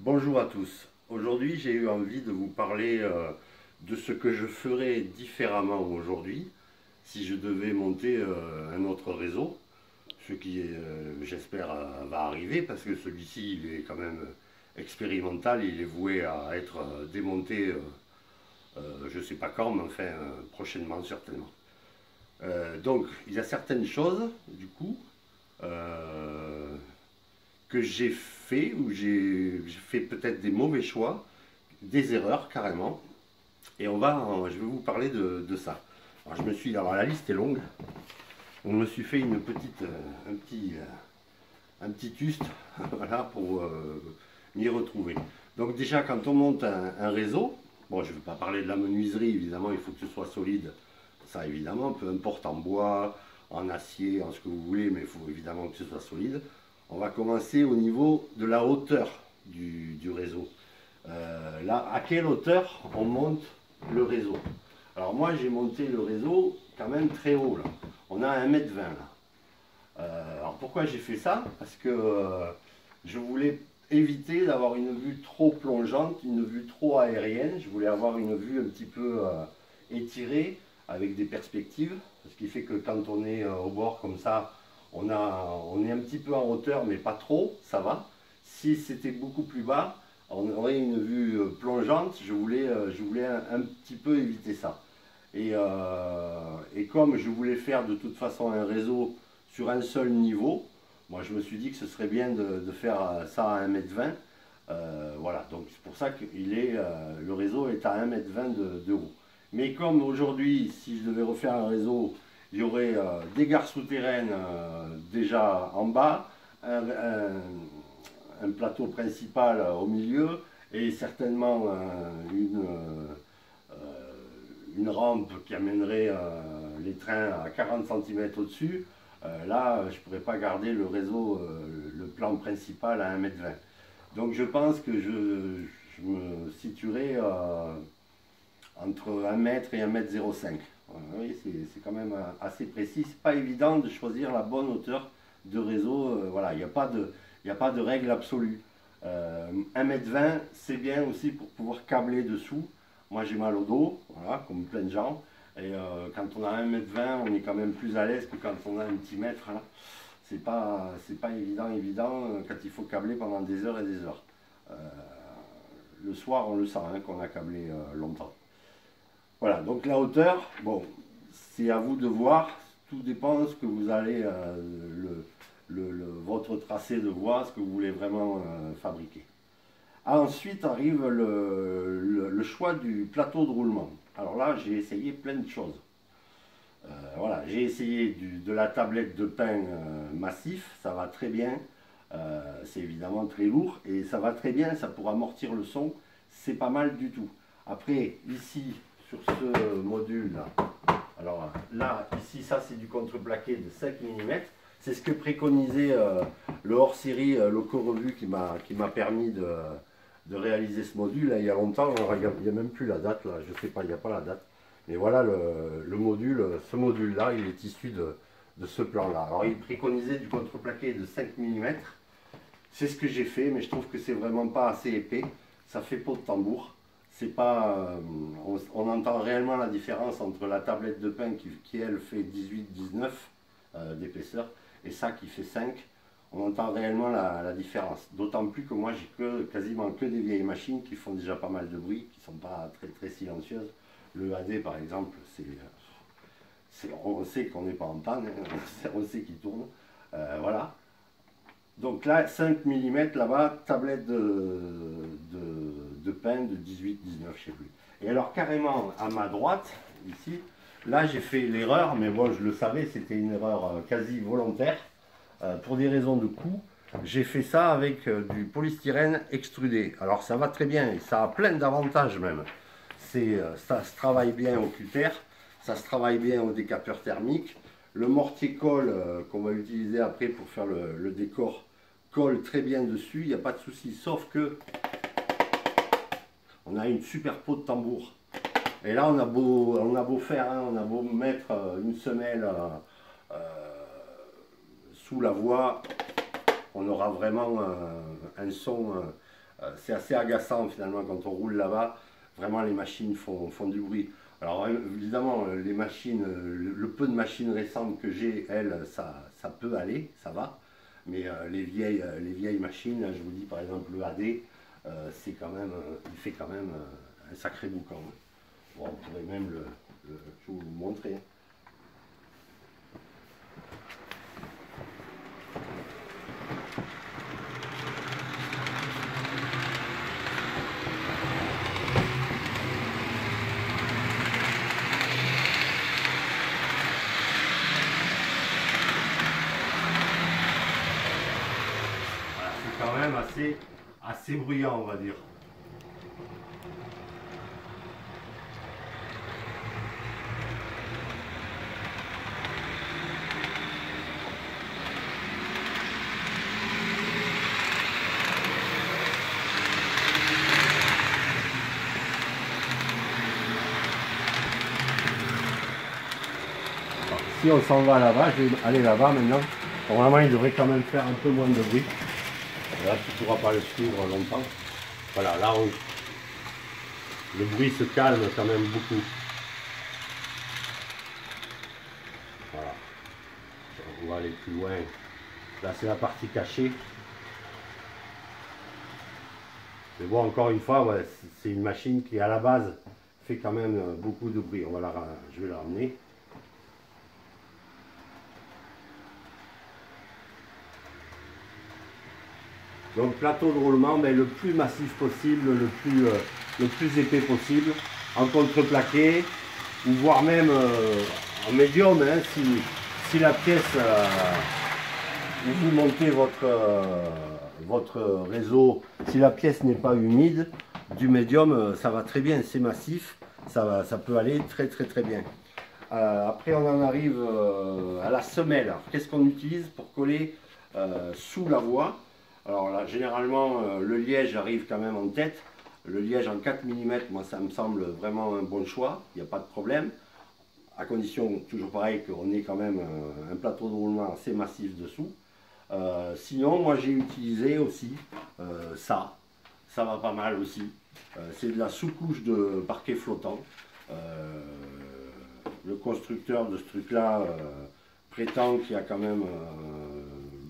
Bonjour à tous. Aujourd'hui, j'ai eu envie de vous parler de ce que je ferais différemment aujourd'hui si je devais monter un autre réseau. Ce qui, j'espère, va arriver parce que celui-ci, il est quand même expérimental, il est voué à être démonté, je ne sais pas quand, mais enfin prochainement certainement. Donc, il y a certaines choses, du coup, euh, que j'ai fait, où j'ai fait peut-être des mauvais choix, des erreurs carrément. Et je vais vous parler de ça. Alors, alors la liste est longue. On me suis fait un petit tuste voilà, pour m'y retrouver. Donc déjà, quand on monte un réseau, bon, je ne vais pas parler de la menuiserie, évidemment, il faut que ce soit solide. Ça, évidemment, peu importe en bois, en acier, en ce que vous voulez, mais il faut évidemment que ce soit solide. On va commencer au niveau de la hauteur du réseau. Là, à quelle hauteur on monte le réseau? Alors moi, j'ai monté le réseau quand même très haut, là. On a 1,20 m là. Alors pourquoi j'ai fait ça? Parce que je voulais éviter d'avoir une vue trop plongeante, une vue trop aérienne. Je voulais avoir une vue un petit peu étirée avec des perspectives. Ce qui fait que quand on est au bord comme ça, on est un petit peu en hauteur, mais pas trop, ça va. Si c'était beaucoup plus bas, on aurait une vue plongeante. Je voulais un petit peu éviter ça. Et comme je voulais faire de toute façon un réseau sur un seul niveau, moi je me suis dit que ce serait bien de faire ça à 1,20 m. Voilà, donc c'est pour ça que le réseau est à 1,20 m de haut. Mais comme aujourd'hui, si je devais refaire un réseau, il y aurait des gares souterraines déjà en bas, un plateau principal au milieu et certainement une rampe qui amènerait les trains à 40 cm au-dessus, là, je ne pourrais pas garder le réseau, le plan principal à 1,20 m. Donc je pense que je me situerai entre 1 m et 1,05 m. Oui, c'est quand même assez précis. C'est pas évident de choisir la bonne hauteur de réseau. Voilà, il n'y a pas de règle absolue. 1,20 m, c'est bien aussi pour pouvoir câbler dessous. Moi, j'ai mal au dos, voilà, comme plein de gens. Et quand on a 1,20 m, on est quand même plus à l'aise que quand on a un petit mètre. Là. C'est pas évident quand il faut câbler pendant des heures et des heures. Euh, le soir, on le sent hein, qu'on a câblé longtemps. Voilà, donc la hauteur, bon, c'est à vous de voir. Tout dépend de ce que vous allez, votre tracé de voie, ce que vous voulez vraiment fabriquer. Ensuite arrive le choix du plateau de roulement. Alors là, j'ai essayé plein de choses. Voilà, j'ai essayé de la tablette de pain massif, ça va très bien. C'est évidemment très lourd et ça va très bien, ça pour amortir le son, c'est pas mal du tout. Après, ici, sur ce module là, alors là, ici, ça c'est du contreplaqué de 5 mm. C'est ce que préconisait le hors-série Loco Revu qui m'a permis de réaliser ce module là, il y a longtemps. Alors, il n'y a même plus la date là, je sais pas, il n'y a pas la date. Mais voilà le module, ce module là, il est issu de ce plan là. Alors il préconisait du contreplaqué de 5 mm. C'est ce que j'ai fait, mais je trouve que c'est vraiment pas assez épais. Ça fait peau de tambour. C'est pas, on entend réellement la différence entre la tablette de pain qui elle fait 18-19 d'épaisseur et ça qui fait 5. On entend réellement la différence. D'autant plus que moi j'ai quasiment que des vieilles machines qui font déjà pas mal de bruit, qui sont pas très silencieuses. Le AD par exemple, on sait qu'on n'est pas en panne, hein, on sait qu'il tourne. Voilà. Donc là, 5 mm là-bas, tablette de pain de 18-19, je sais plus. Et alors carrément à ma droite, ici, là j'ai fait l'erreur, mais bon je le savais, c'était une erreur quasi volontaire. Pour des raisons de coût, j'ai fait ça avec du polystyrène extrudé. Alors ça va très bien, et ça a plein d'avantages même. Ça se travaille bien au cutter, ça se travaille bien au décapeur thermique. Le mortier colle qu'on va utiliser après pour faire le décor colle très bien dessus, il n'y a pas de souci, sauf que on a une super peau de tambour. Et là on a beau faire, hein, on a beau mettre une semelle sous la voie, on aura vraiment un son C'est assez agaçant finalement quand on roule là-bas. Vraiment, les machines font du bruit. Alors évidemment, les machines, le peu de machines récentes que j'ai, elles, ça peut aller, ça va. Mais les vieilles machines, là, je vous dis par exemple le AD, c'est quand même, il fait quand même un sacré boucan, hein. Bon, on pourrait même je vous le montrer. Voilà, c'est quand même assez bruyant, on va dire. Si on s'en va là-bas, je vais aller là-bas maintenant. Normalement, il devrait quand même faire un peu moins de bruit. Là, tu ne pourras pas le suivre longtemps. Voilà, là, le bruit se calme quand même beaucoup. Voilà. On va aller plus loin. Là, c'est la partie cachée. Mais bon, encore une fois, ouais, c'est une machine qui, à la base, fait quand même beaucoup de bruit. Je vais la ramener. Donc plateau de roulement, mais le plus massif possible, le plus épais possible, en contreplaqué, ou voire même en médium, hein, si la pièce, où vous montez votre réseau, si la pièce n'est pas humide, du médium, ça va très bien, c'est massif, ça peut aller très bien. Après on en arrive à la semelle. Qu'est-ce qu'on utilise pour coller sous la voie? Alors là, généralement, le liège arrive quand même en tête. Le liège en 4 mm, moi, ça me semble vraiment un bon choix. Il n'y a pas de problème. À condition, toujours pareil, qu'on ait quand même un plateau de roulement assez massif dessous. Sinon, moi, j'ai utilisé aussi ça. Ça va pas mal aussi. C'est de la sous-couche de parquet flottant. Le constructeur de ce truc-là prétend qu'il y a quand même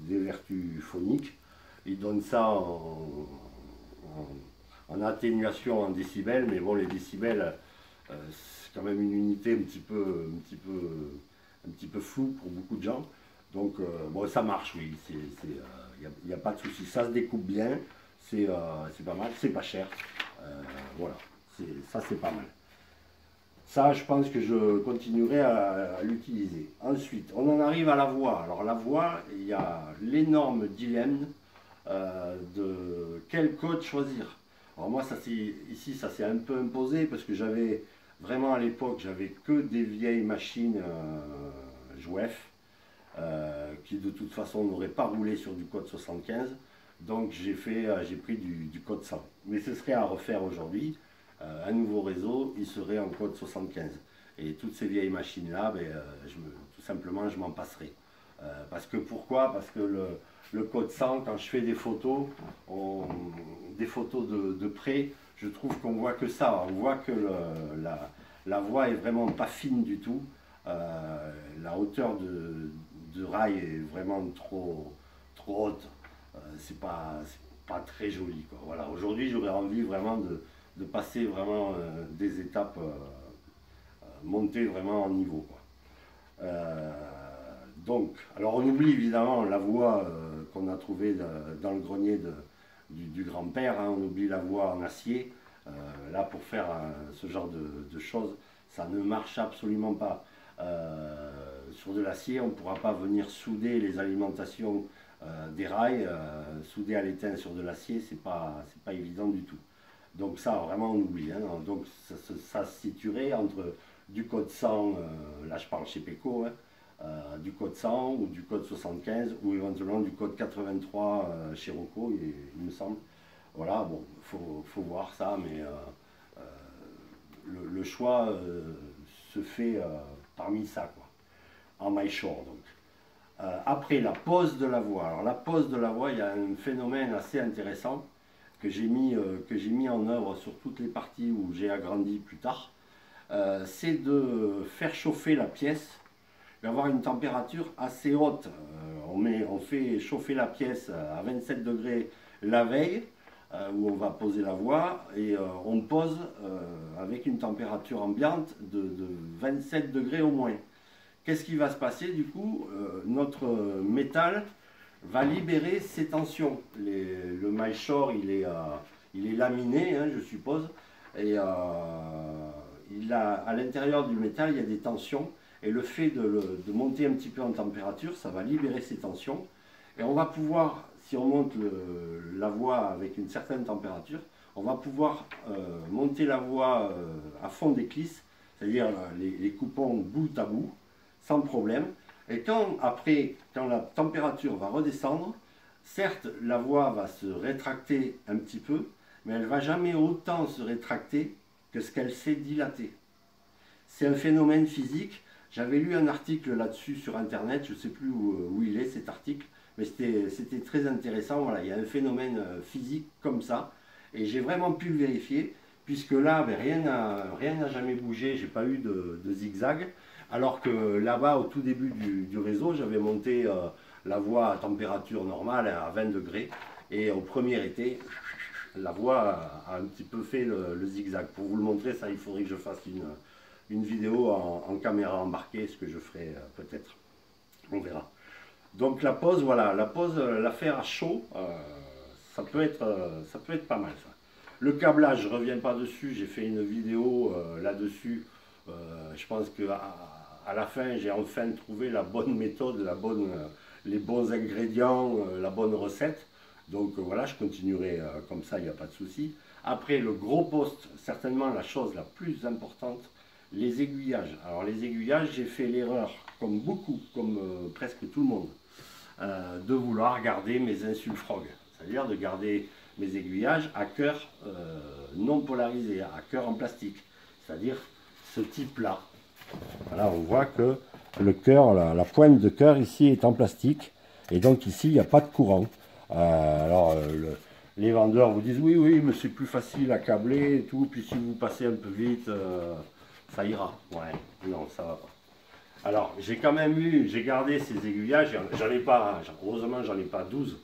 des vertus phoniques. Il donne ça en atténuation en décibels, mais bon, les décibels, c'est quand même une unité un petit peu floue pour beaucoup de gens. Donc, bon, ça marche, oui, il n'y a pas de souci. Ça se découpe bien, c'est pas mal, c'est pas cher. Voilà, ça c'est pas mal. Ça, je pense que je continuerai à l'utiliser. Ensuite, on en arrive à la voix. Alors, la voix, il y a l'énorme dilemme de quel code choisir. Alors moi, ici, ça s'est un peu imposé parce que j'avais vraiment à l'époque, j'avais que des vieilles machines Jouef qui de toute façon n'auraient pas roulé sur du code 75. Donc j'ai pris du code 100. Mais ce serait à refaire aujourd'hui. Un nouveau réseau, il serait en code 75. Et toutes ces vieilles machines-là, ben, tout simplement, je m'en passerai. Parce que pourquoi? Parce que le code 100, quand je fais des photos, des photos de près, je trouve qu'on voit que ça. On voit que la voie est vraiment pas fine du tout. La hauteur de rail est vraiment trop haute. C'est pas très joli, quoi. Voilà. Aujourd'hui, j'aurais envie vraiment de passer vraiment des étapes, monter vraiment en niveau, quoi. Donc, alors on oublie évidemment la voie qu'on a trouvée dans le grenier du grand-père, hein, on oublie la voie en acier. Là, pour faire ce genre de choses, ça ne marche absolument pas. Sur de l'acier, on ne pourra pas venir souder les alimentations des rails, souder à l'étain sur de l'acier, c'est pas évident du tout. Donc ça, vraiment, on oublie, hein. Donc ça se situerait entre du code 100, là je parle chez Peko, hein, du code 100 ou du code 75 ou éventuellement du code 83 chez Rocco, il me semble. Voilà, bon, faut voir ça, mais le choix se fait parmi ça, quoi, en MyShore. Donc. Après, la pose de la voix. Alors la pose de la voix, il y a un phénomène assez intéressant. que j'ai mis en œuvre sur toutes les parties où j'ai agrandi plus tard, c'est de faire chauffer la pièce, d'avoir une température assez haute. On fait chauffer la pièce à 27 degrés la veille, où on va poser la voie, et on pose avec une température ambiante de 27 degrés au moins. Qu'est-ce qui va se passer du coup? Notre métal va libérer ses tensions. Le MyShore, il est laminé, hein, je suppose, et à l'intérieur du métal, il y a des tensions, et le fait de monter un petit peu en température, ça va libérer ces tensions, et on va pouvoir, si on monte la voie avec une certaine température, on va pouvoir monter la voie à fond d'éclisse, c'est-à-dire les coupons bout à bout, sans problème. Et après, quand la température va redescendre, certes, la voie va se rétracter un petit peu, mais elle ne va jamais autant se rétracter que ce qu'elle s'est dilatée. C'est un phénomène physique. J'avais lu un article là-dessus sur Internet, je ne sais plus où il est cet article, mais c'était très intéressant. Voilà, il y a un phénomène physique comme ça, et j'ai vraiment pu le vérifier, puisque là, ben, rien n'a jamais bougé, j'ai pas eu de zigzag. Alors que là-bas, au tout début du réseau, j'avais monté la voie à température normale, à 20 degrés. Et au premier été, la voie a un petit peu fait le zigzag. Pour vous le montrer, ça, il faudrait que je fasse une vidéo en caméra embarquée, ce que je ferai peut-être. On verra. Donc la pose, voilà, la faire à chaud, ça peut être pas mal ça. Le câblage, je ne reviens pas dessus, j'ai fait une vidéo là-dessus. Je pense que à la fin, j'ai enfin trouvé la bonne méthode, les bons ingrédients, la bonne recette. Donc voilà, je continuerai comme ça, il n'y a pas de souci. Après, le gros poste, certainement la chose la plus importante, les aiguillages. Alors les aiguillages, j'ai fait l'erreur, comme beaucoup, comme presque tout le monde, de vouloir garder mes insulfrog. C'est-à-dire de garder mes aiguillages à cœur non polarisé, à cœur en plastique. C'est-à-dire ce type-là. Voilà, on voit que le cœur, la pointe de cœur ici est en plastique, et donc ici il n'y a pas de courant. Les vendeurs vous disent oui, mais c'est plus facile à câbler et tout, puis si vous passez un peu vite, ça ira. Ouais, non, ça va pas. Alors j'ai quand même j'ai gardé ces aiguillages, j'en ai pas, heureusement j'en ai pas 12.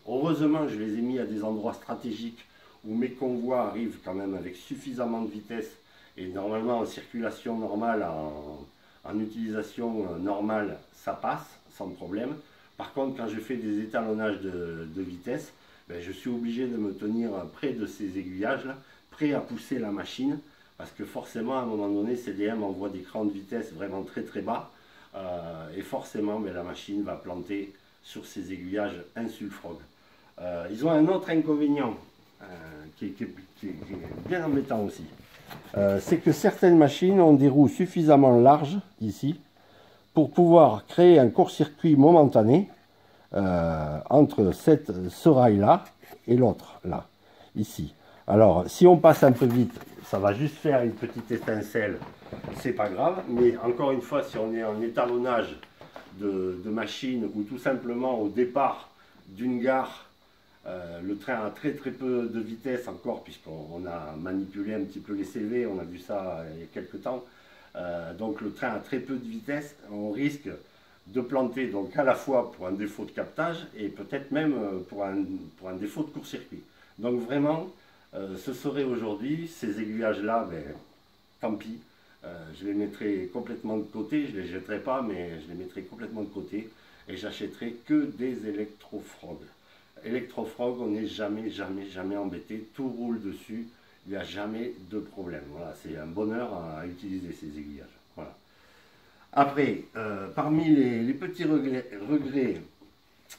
Heureusement je les ai mis à des endroits stratégiques où mes convois arrivent quand même avec suffisamment de vitesse. Et normalement, en circulation normale, en utilisation normale, ça passe sans problème. Par contre, quand je fais des étalonnages de vitesse, ben, je suis obligé de me tenir près de ces aiguillages-là, prêt à pousser la machine, parce que forcément, à un moment donné, CDM envoie des crans de vitesse vraiment très très bas, et forcément, ben, la machine va planter sur ces aiguillages insulfrog. Ils ont un autre inconvénient, qui est bien embêtant aussi. C'est que certaines machines ont des roues suffisamment larges, ici, pour pouvoir créer un court-circuit momentané entre ce rail-là et l'autre, là, ici. Alors, si on passe un peu vite, ça va juste faire une petite étincelle, c'est pas grave, mais encore une fois, si on est en étalonnage de machine, ou tout simplement au départ d'une gare, le train a très peu de vitesse encore, puisqu'on a manipulé un petit peu les CV, on a vu ça il y a quelques temps. Donc le train a très peu de vitesse, on risque de planter donc à la fois pour un défaut de captage et peut-être même pour un défaut de court-circuit. Donc vraiment, ce serait aujourd'hui, ces aiguillages-là, ben, tant pis, je les mettrai complètement de côté, je ne les jetterai pas, mais je les mettrai complètement de côté et j'achèterai que des électrofrog. Electrofrog, on n'est jamais embêté, tout roule dessus, il n'y a jamais de problème. Voilà, c'est un bonheur à utiliser ces aiguillages. Voilà. Après, parmi les petits regrets,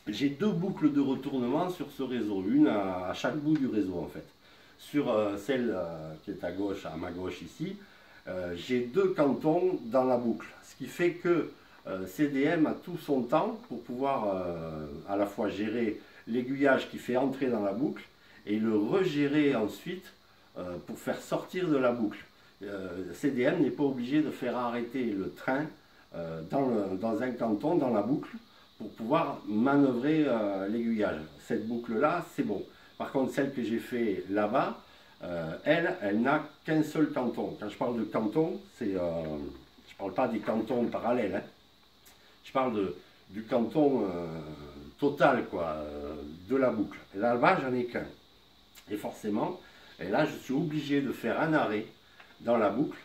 j'ai deux boucles de retournement sur ce réseau, une à chaque bout du réseau en fait. Sur celle qui est à gauche, à ma gauche ici, j'ai deux cantons dans la boucle, ce qui fait que CDM a tout son temps pour pouvoir à la fois gérer l'aiguillage qui fait entrer dans la boucle et le regérer ensuite pour faire sortir de la boucle. CDM n'est pas obligé de faire arrêter le train dans un canton, dans la boucle, pour pouvoir manœuvrer l'aiguillage. Cette boucle-là, c'est bon. Par contre, celle que j'ai fait là-bas, elle n'a qu'un seul canton. Quand je parle de canton, je ne parle pas des cantons parallèles. Hein. Je parle du canton total quoi, de la boucle. Et là-bas, j'en ai qu'un. Et forcément, et là, je suis obligé de faire un arrêt dans la boucle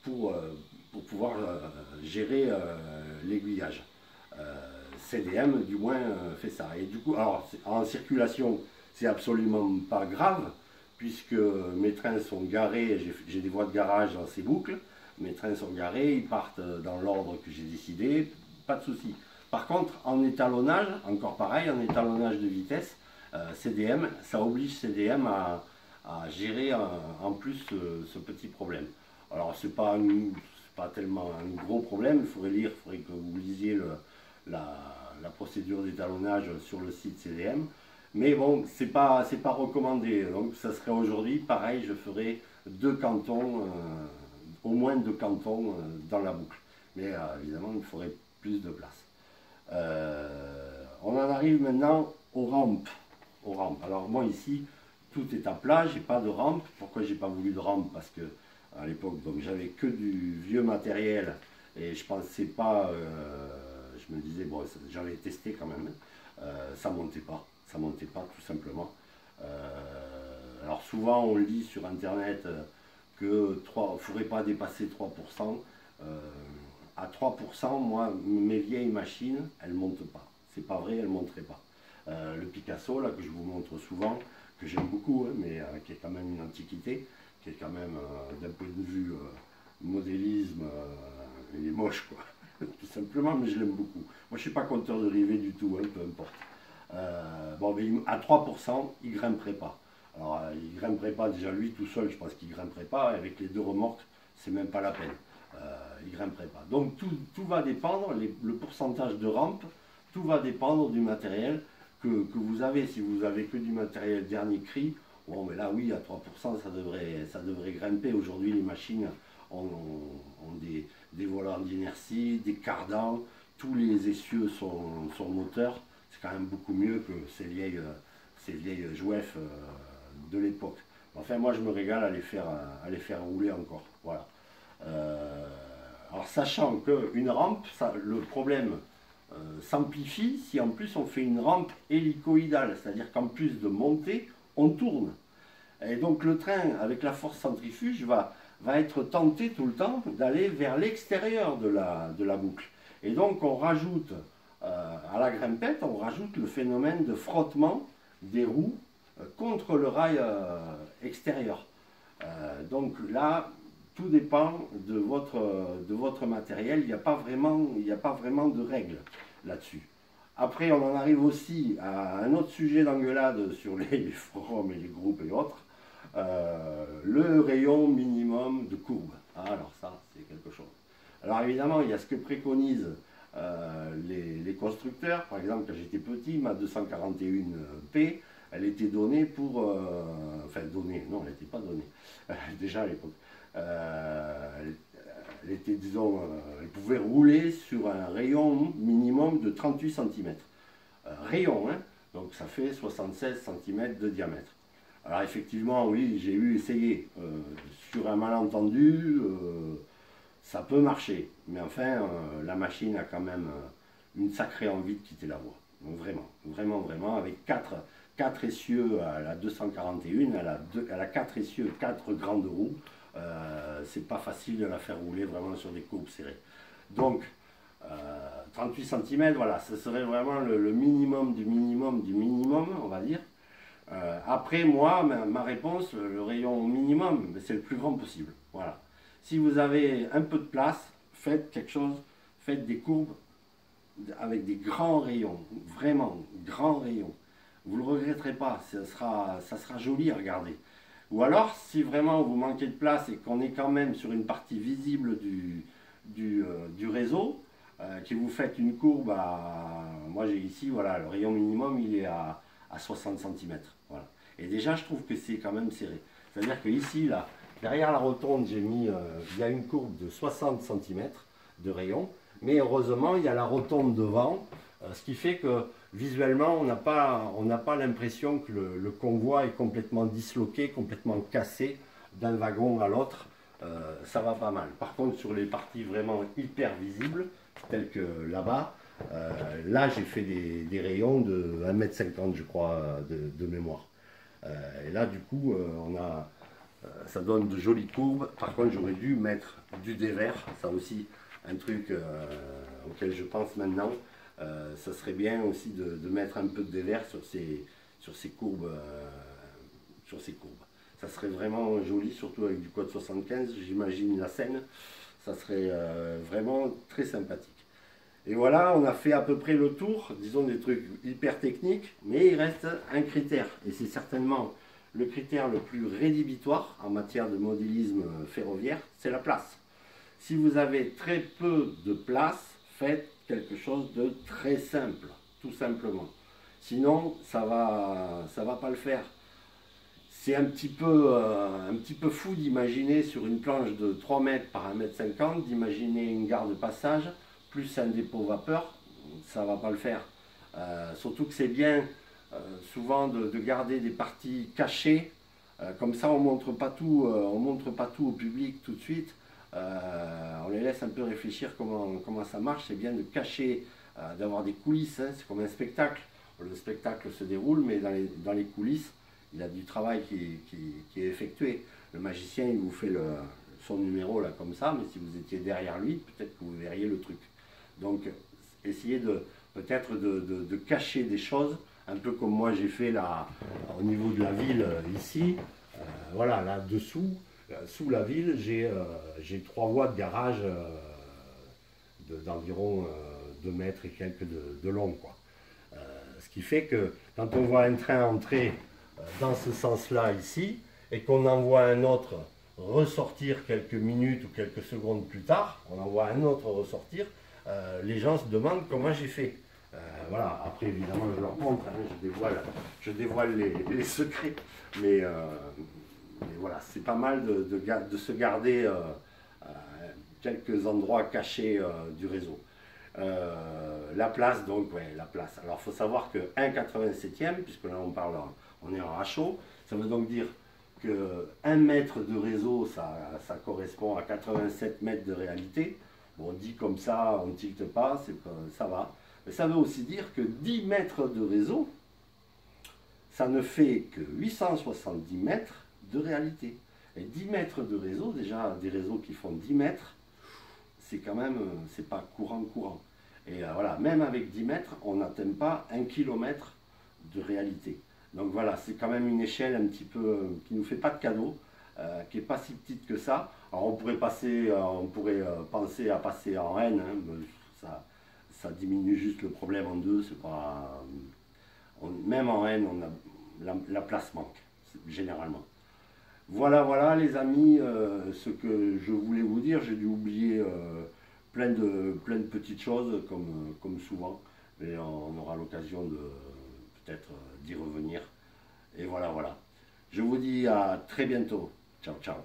pour pouvoir gérer l'aiguillage. CDM, du moins, fait ça. Et du coup, alors, en circulation, c'est absolument pas grave, puisque mes trains sont garés, j'ai des voies de garage dans ces boucles, mes trains sont garés, ils partent dans l'ordre que j'ai décidé, pas de souci. Par contre, en étalonnage, encore pareil, en étalonnage de vitesse, CDM, ça oblige CDM à gérer en plus ce petit problème. Alors, c'est pas tellement un gros problème, il faudrait que vous lisiez la procédure d'étalonnage sur le site CDM. Mais bon, c'est pas recommandé. Donc ça serait aujourd'hui, pareil, je ferai deux cantons, au moins deux cantons dans la boucle. Mais évidemment, il faudrait plus de place. On en arrive maintenant aux rampes. Alors moi ici, tout est à plat, j'ai pas de rampe. Pourquoi j'ai pas voulu de rampe? Parce que à l'époque, donc j'avais que du vieux matériel et je pensais pas. Je me disais bon, j'avais testé quand même. Ça montait pas tout simplement. Alors souvent on lit sur internet que il ne faudrait pas dépasser 3%. À 3%, moi, mes vieilles machines, elles ne montent pas. C'est pas vrai, elles ne monteraient pas. Le Picasso, là, que je vous montre souvent, que j'aime beaucoup, hein, mais qui est quand même une antiquité, qui est quand même, d'un point de vue modélisme, il est moche, quoi. Tout simplement, mais je l'aime beaucoup. Moi, je ne suis pas compteur de rivets du tout, hein, peu importe. Bon, mais à 3%, il ne grimperait pas. Alors, il ne grimperait pas déjà lui tout seul, je pense qu'il ne grimperait pas. Avec les deux remorques, c'est même pas la peine. Il ne grimperait pas. Donc, tout va dépendre, le pourcentage de rampe, tout va dépendre du matériel que vous avez. Si vous avez que du matériel dernier cri, bon, mais là, oui, à 3%, ça devrait grimper. Aujourd'hui, les machines ont des volants d'inertie, des cardans, tous les essieux sont moteurs. C'est quand même beaucoup mieux que ces vieilles jouefs de l'époque. Enfin, moi, je me régale à les faire rouler encore. Voilà. Alors, sachant qu'une rampe, le problème s'amplifie si en plus on fait une rampe hélicoïdale, c'est-à-dire qu'en plus de monter, on tourne. Et donc, le train, avec la force centrifuge, va être tenté tout le temps d'aller vers l'extérieur de la boucle. Et donc, on rajoute à la grimpette, on rajoute le phénomène de frottement des roues contre le rail extérieur. Donc là, tout dépend de votre matériel, il n'y a pas vraiment de règles là-dessus. Après, on en arrive aussi à un autre sujet d'engueulade sur les forums et les groupes et autres, le rayon minimum de courbe. Ah, alors ça, c'est quelque chose. Alors évidemment, il y a ce que préconisent les constructeurs. Par exemple, quand j'étais petit, ma 241P, elle était donnée pour... enfin, donnée, non, elle n'était pas donnée, déjà à l'époque. Elle était, disons, elle pouvait rouler sur un rayon minimum de 38 cm. Rayon, hein, donc ça fait 76 cm de diamètre. Alors effectivement, oui, j'ai essayé. Sur un malentendu, ça peut marcher. Mais enfin, la machine a quand même une sacrée envie de quitter la voie. Donc vraiment, avec 4 essieux à la 241, elle a 4 essieux, 4 grandes roues. C'est pas facile de la faire rouler vraiment sur des courbes serrées. Donc, 38 cm, voilà, ce serait vraiment le minimum du minimum, on va dire. Après, moi, ma réponse, le rayon minimum, c'est le plus grand possible. Voilà. Si vous avez un peu de place, faites quelque chose, faites des courbes avec des grands rayons, vraiment grands rayons. Vous ne le regretterez pas, ça sera joli à regarder. Ou alors, si vraiment vous manquez de place et qu'on est quand même sur une partie visible du réseau, que vous faites une courbe moi j'ai ici, voilà, le rayon minimum il est à 60 cm. Voilà. Et déjà, je trouve que c'est quand même serré. C'est-à-dire que ici, là, derrière la rotonde, j'ai mis, il y a une courbe de 60 cm de rayon. Mais heureusement, il y a la rotonde devant, ce qui fait que visuellement, on n'a pas l'impression que le convoi est complètement disloqué, complètement cassé d'un wagon à l'autre. Ça va pas mal. Par contre, sur les parties vraiment hyper visibles, telles que là-bas, là j'ai fait des rayons de 1,50 m, je crois, de mémoire. Et là, du coup, ça donne de jolies courbes. Par contre, j'aurais dû mettre du dévers, ça aussi, un truc auquel je pense maintenant. Ça serait bien aussi de mettre un peu de dévers sur ces courbes. Ça serait vraiment joli, surtout avec du code 75, j'imagine la scène. Ça serait vraiment très sympathique. Et voilà, on a fait à peu près le tour, disons des trucs hyper techniques, mais il reste un critère, et c'est certainement le critère le plus rédhibitoire en matière de modélisme ferroviaire, c'est la place. Si vous avez très peu de place, faites quelque chose de très simple, tout simplement. Sinon, ça va pas le faire. C'est un petit peu fou d'imaginer sur une planche de 3 mètres par 1,50 m, d'imaginer une gare de passage, plus un dépôt vapeur, ça va pas le faire. Surtout que c'est bien souvent de garder des parties cachées, comme ça on montre pas tout, on montre pas tout au public tout de suite. On les laisse un peu réfléchir comment ça marche. C'est bien de cacher, d'avoir des coulisses, hein, c'est comme un spectacle. Le spectacle se déroule, mais dans les coulisses, il y a du travail qui est effectué. Le magicien, il vous fait son numéro là comme ça, mais si vous étiez derrière lui, peut-être que vous verriez le truc. Donc, essayez peut-être de cacher des choses, un peu comme moi j'ai fait là, au niveau de la ville ici. Voilà, là dessous, sous la ville, j'ai 3 voies de garage d'environ 2 mètres et quelques de long, quoi. Ce qui fait que quand on voit un train entrer dans ce sens-là ici, et qu'on en voit un autre ressortir quelques minutes ou quelques secondes plus tard, on en voit un autre ressortir, les gens se demandent comment j'ai fait. Voilà, après évidemment je leur montre, hein, je dévoile les secrets, mais voilà, c'est pas mal de se garder quelques endroits cachés du réseau. La place, donc, ouais, la place. Alors, il faut savoir que 1,87e, puisque là on est en HO, ça veut donc dire que 1 mètre de réseau, ça correspond à 87 mètres de réalité. Bon, dit comme ça, on ne tilte pas, ça va. Mais ça veut aussi dire que 10 mètres de réseau, ça ne fait que 870 mètres de réalité. Et 10 mètres de réseau, déjà des réseaux qui font 10 mètres, c'est quand même, c'est pas courant. Et voilà, même avec 10 mètres, on n'atteint pas 1 km de réalité. Donc voilà, c'est quand même une échelle un petit peu qui ne nous fait pas de cadeau, qui n'est pas si petite que ça. Alors on pourrait penser à passer en N, hein, ça diminue juste le problème en deux, c'est pas, même en N, la place manque, généralement. Voilà les amis, ce que je voulais vous dire. J'ai dû oublier plein de petites choses comme souvent, mais on aura l'occasion de peut-être d'y revenir. Et voilà. Je vous dis à très bientôt. Ciao.